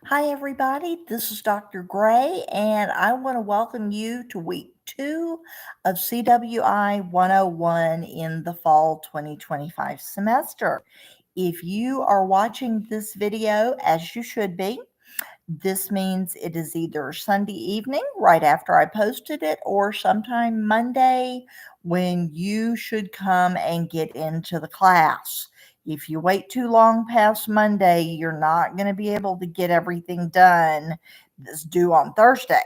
Hi, everybody. This is Dr. Gray, and I want to welcome you to week 2 of CWI 101 in the fall 2025 semester. If you are watching this video, as you should be, this means it is either Sunday evening right after I posted it or sometime Monday when you should come and get into the class. If you wait too long past Monday, you're not going to be able to get everything done that's due on Thursday.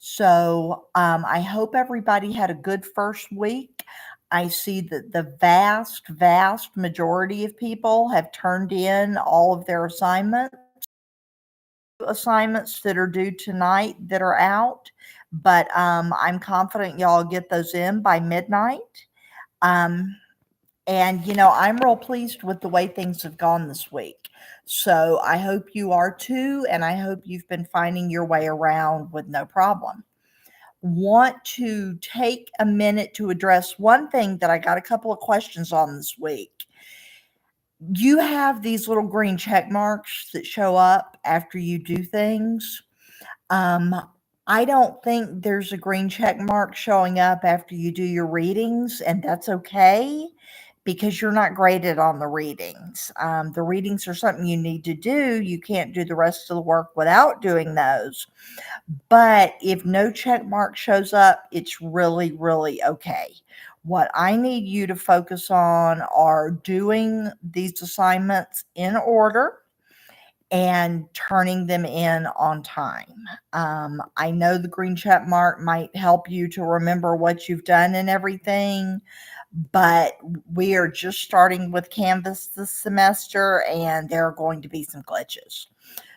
So I hope everybody had a good first week. I see that the vast majority of people have turned in all of their assignments that are due tonight that are out, but I'm confident y'all get those in by midnight. Um, and I'm real pleased with the way things have gone this week. So I hope you are too, and I hope you've been finding your way around with no problem. Want to take a minute to address one thing that I got a couple of questions on this week. You have these little green check marks that show up after you do things. Um, I don't think there's a green check mark showing up after you do your readings, and that's okay because you're not graded on the readings. The readings are something you need to do. You can't do the rest of the work without doing those. But if no check mark shows up, it's really okay. What I need you to focus on are doing these assignments in order and turning them in on time. I know the green check mark might help you to remember what you've done and everything, but we are just starting with Canvas this semester and there are going to be some glitches.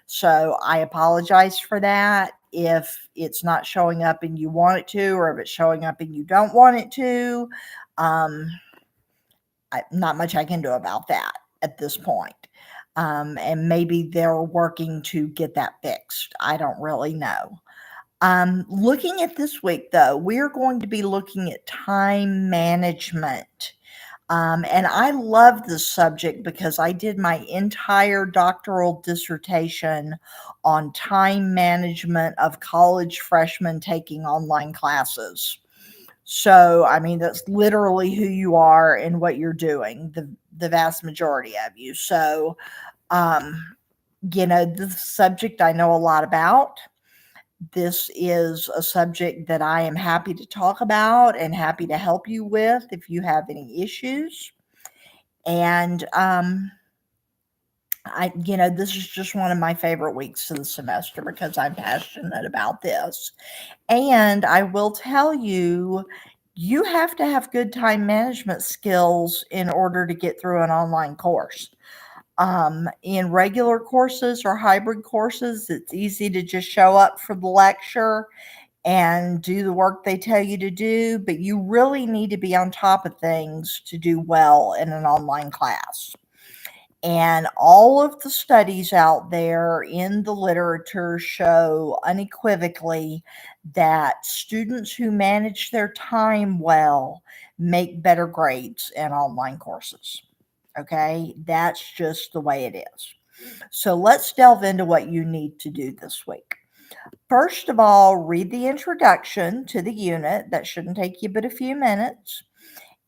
So I apologize for that. If it's not showing up and you want it to, or if it's showing up and you don't want it to, not much I can do about that at this point. And maybe they're working to get that fixed. I don't really know. Looking at this week, though, we're going to be looking at time management. And I love this subject because I did my entire doctoral dissertation on time management of college freshmen taking online classes. So, I mean, that's literally who you are and what you're doing, the vast majority of you. So, this subject I know a lot about. This is a subject that I am happy to talk about and happy to help you with if you have any issues. And this is just one of my favorite weeks of the semester because I'm passionate about this. And I will tell you, you have to have good time management skills in order to get through an online course. In regular courses or hybrid courses, it's easy to just show up for the lecture and do the work they tell you to do, but you really need to be on top of things to do well in an online class. And all of the studies out there in the literature show unequivocally that students who manage their time well make better grades in online courses. Okay, that's just the way it is. So let's delve into what you need to do this week. First of all, read the introduction to the unit. That shouldn't take you but a few minutes.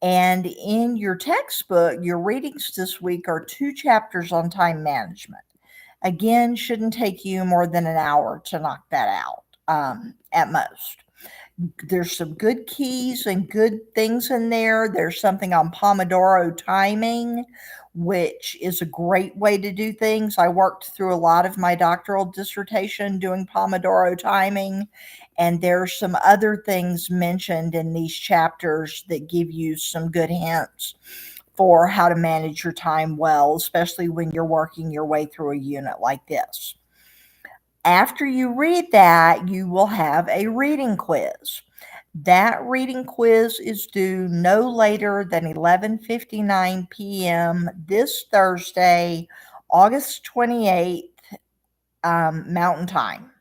And in your textbook, your readings this week are 2 chapters on time management. Again, shouldn't take you more than an hour to knock that out at most. There's some good keys and good things in there. There's something on Pomodoro timing, which is a great way to do things. I worked through a lot of my doctoral dissertation doing Pomodoro timing, and there's some other things mentioned in these chapters that give you some good hints for how to manage your time well, especially when you're working your way through a unit like this. After you read that, you will have a reading quiz. That reading quiz is due no later than 11:59 p.m. this Thursday, August 28th, Mountain Time.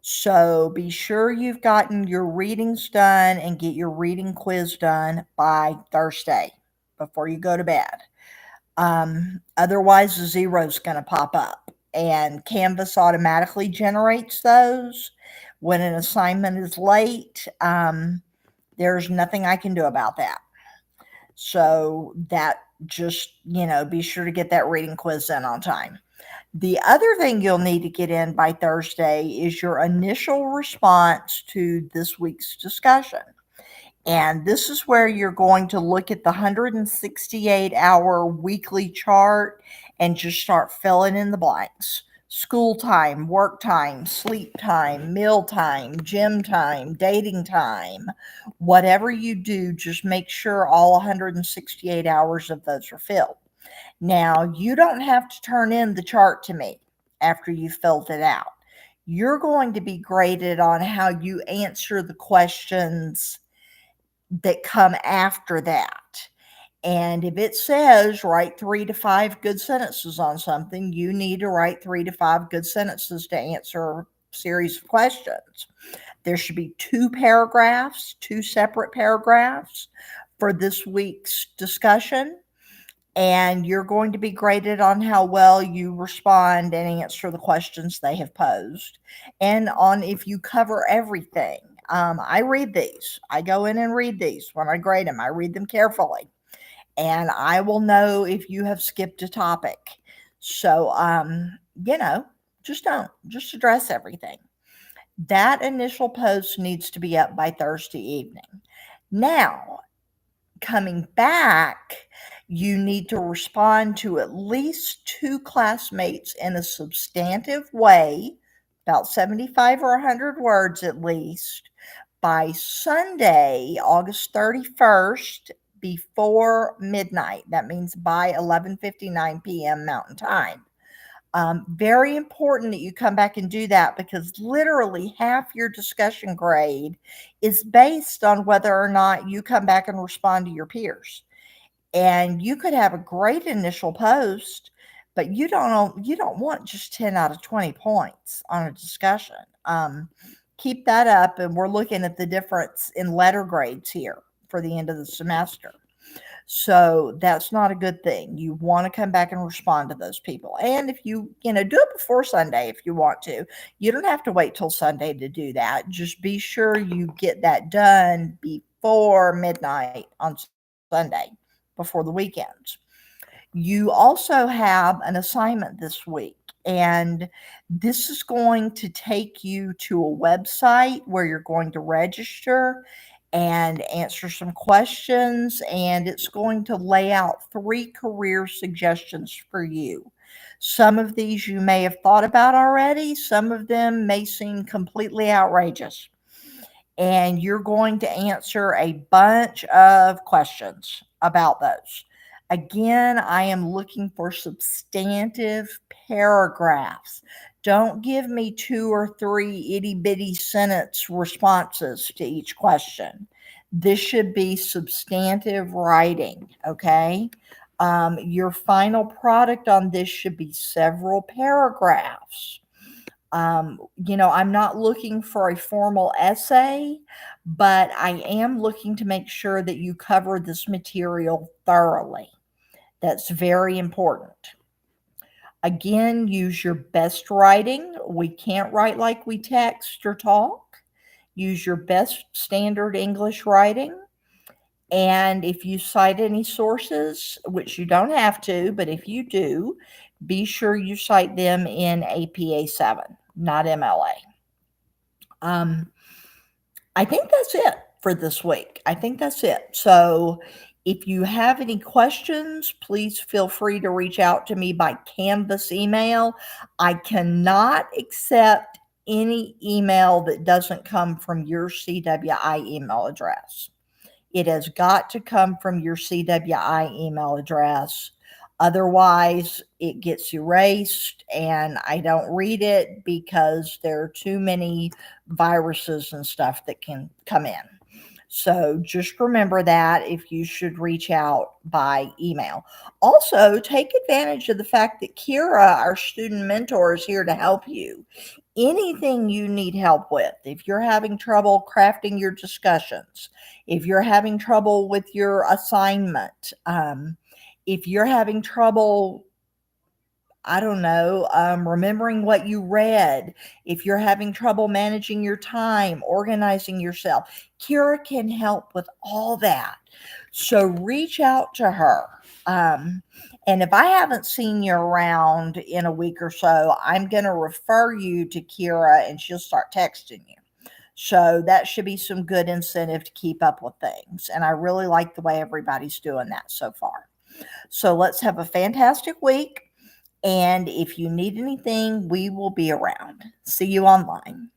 So be sure you've gotten your readings done and get your reading quiz done by Thursday before you go to bed. Otherwise, a zero's going to pop up. and Canvas automatically generates those. When an assignment is late, there's nothing I can do about that. So that just, be sure to get that reading quiz in on time. The other thing you'll need to get in by Thursday is your initial response to this week's discussion. And this is where you're going to look at the 168-hour weekly chart and just start filling in the blanks. School time, work time, sleep time, meal time, gym time, dating time. Whatever you do, just make sure all 168 hours of those are filled. Now, you don't have to turn in the chart to me after you filled it out. You're going to be graded on how you answer the questions that come after that. And if it says write 3 to 5 good sentences on something, you need to write 3 to 5 good sentences to answer a series of questions. There should be 2 paragraphs, 2 separate paragraphs for this week's discussion. And you're going to be graded on how well you respond and answer the questions they have posed, and on if you cover everything. I read these. I go in and read these when I grade them. I read them carefully, and I will know if you have skipped a topic. So, just address everything. That initial post needs to be up by Thursday evening. Now, coming back, you need to respond to at least 2 classmates in a substantive way, about 75 or 100 words at least, by Sunday, August 31st, before midnight. That means by 11:59 p.m. Mountain Time. Very important that you come back and do that, because literally half your discussion grade is based on whether or not you come back and respond to your peers. And you could have a great initial post, but you don't want just 10 out of 20 points on a discussion. Keep that up, and we're looking at the difference in letter grades here for the end of the semester. So that's not a good thing. You want to come back and respond to those people. And if you do it before Sunday if you want to. You don't have to wait till Sunday to do that. Just be sure you get that done before midnight on Sunday, before the weekends. You also have an assignment this week, and this is going to take you to a website where you're going to register and answer some questions, and it's going to lay out 3 career suggestions for you. Some of these you may have thought about already, some of them may seem completely outrageous. And you're going to answer a bunch of questions about those. Again, I am looking for substantive paragraphs. Don't give me 2 or 3 itty bitty sentence responses to each question. This should be substantive writing, okay? Your final product on this should be several paragraphs. I'm not looking for a formal essay, but I am looking to make sure that you cover this material thoroughly. That's very important. Again, use your best writing. We can't write like we text or talk. Use your best standard English writing. And if you cite any sources, which you don't have to, but if you do, be sure you cite them in APA 7, not MLA. I think that's it for this week. I think that's it. So if you have any questions, please feel free to reach out to me by Canvas email. I cannot accept any email that doesn't come from your CWI email address. It has got to come from your CWI email address. Otherwise, it gets erased and I don't read it because there are too many viruses and stuff that can come in. So just remember that if you should reach out by email. Also, take advantage of the fact that Kira, our student mentor, is here to help you. Anything you need help with, if you're having trouble crafting your discussions, if you're having trouble with your assignment, if you're having trouble I don't know, remembering what you read, if you're having trouble managing your time, organizing yourself, Kira can help with all that. So reach out to her. Um, and if I haven't seen you around in a week or so, I'm going to refer you to Kira and she'll start texting you. So that should be some good incentive to keep up with things. And I really like the way everybody's doing that so far. So let's have a fantastic week. And if you need anything, we will be around. See you online.